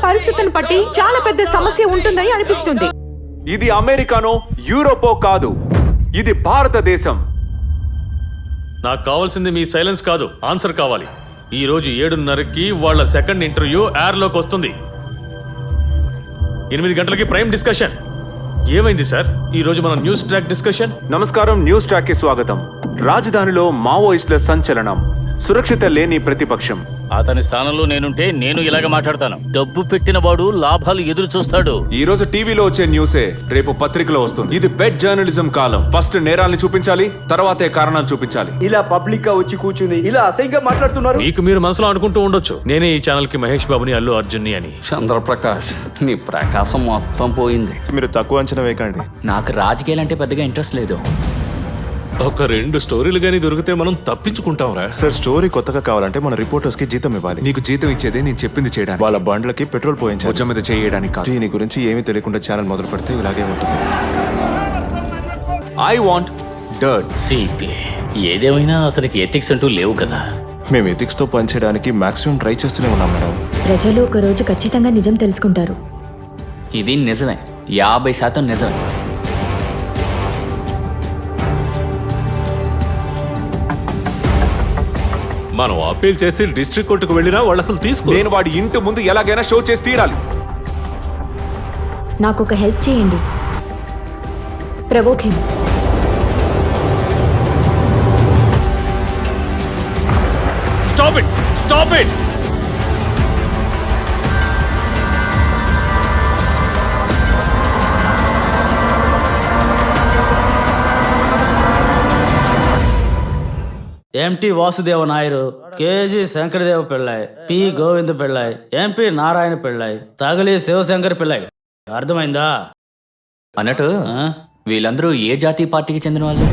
పరిస్థితిని బట్టి చాలా పెద్ద సమస్య ఉంటుందని అనిపిస్తుంది. ఇది అమెరికానో యూరోపో కాదు, ఇది భారతదేశం. నాకు కావాల్సింది మీ సైలెన్స్ కాదు, ఆన్సర్ కావాలి. ఈ రోజు 7:30కి వాళ్ళ సెకండ్ ఇంటర్వ్యూ ఎయిర్లోకి వస్తుంది. 8 గంటలకి ప్రైమ్ డిస్కషన్. ఏమైంది సార్ ఈ రోజు మన న్యూస్ ట్రాక్ డిస్కషన్? నమస్కారం, న్యూస్ ట్రాక్ కి స్వాగతం. రాజధానిలో మావోయిస్టుల సంచలనం, సురక్షిత లేని ప్రతిపక్షం. అతని స్థానంలో నేనుంటే నేను ఇలాగ మాట్లాడతాను. డబ్బు పెట్టిన వాడు లాభాలు ఎదురు చూస్తాడు. ఈ రోజు టీవీలో వచ్చే న్యూసే రేపు పత్రికలో వస్తుంది. ఇది పెడ్ జర్నలిజం కాలం. ఫస్ట్ నేరాల్ని చూపించాలి, తర్వాతే కారణాలు చూపించాలి. ఇలా పబ్లిక్ గా వచ్చి కూర్చుని ఇలా అసహ్యంగా మాట్లాడుతున్నారు. మీకు మీరు మనసులో అనుకుంటూ ఉండొచ్చు, నేనే ఈ ఛానల్ కి మహేష్ బాబుని, అల్లు అర్జున్ని అని. చంద్రప్రకాష్, నీ ప్రకాశం మొత్తం పోయింది. మీరు తక్కువ అంచనా వేయకండి. నాకు రాజకీయాలంటే పెద్దగా ఇంట్రెస్ట్ లేదు. ఒక 2 స్టోరీలు గానీ దొరికితే మనం తప్పించుకుంటాంరా. సార్, స్టోరీ కొత్తగా కావాలంటే మన రిపోర్టర్స్ కి జీతం ఇవ్వాలి. నీకు జీతం ఇచ్చేదే నేను చెప్పింది చేయడానికి, వాళ్ళ బండ్లకి పెట్రోల్ పోయించాలి, భుజం మీద చేయడానికి కాదు. దీని గురించి ఏమీ తెలియకుండా ఛానల్ మొదలు పెడితే ఇలాగే ఉంటుంది. I want dirt. సిపి ఏదేమైనా అతనికి ఎథిక్స్ అంటూ లేవు కదా. మేము ఎథిక్స్ తో పనిచేయడానికి మాక్సిమం ట్రై చేస్తూనే ఉన్నాం మేడం. ప్రజలు ఒక రోజు ఖచ్చితంగా నిజం తెలుసుకుంటారు. ఇది నిజమే, 50% నిజమే. మనం అప్పీల్ చేసి డిస్ట్రిక్ట్ కోర్టుకు వెళ్ళినా వాళ్ళు అసలు తీసుకో. నేను వాడి ఇంటి ముందు ఎలాగైనా షో చేసి తీరాలి. నాకు ఒక హెల్ప్ చేయండి. Provoke him. Stop it, stop it. M T Vasudeva Naidu, K G Sankaradeva Pillai, P Govinda Pillai, M P Narayana Pillai, Thakazhi Sivasankar Pillai. అర్థమైందా? అన్నట్టు వీళ్ళందరూ ఏ జాతీయ పార్టీకి చెందిన వాళ్ళు?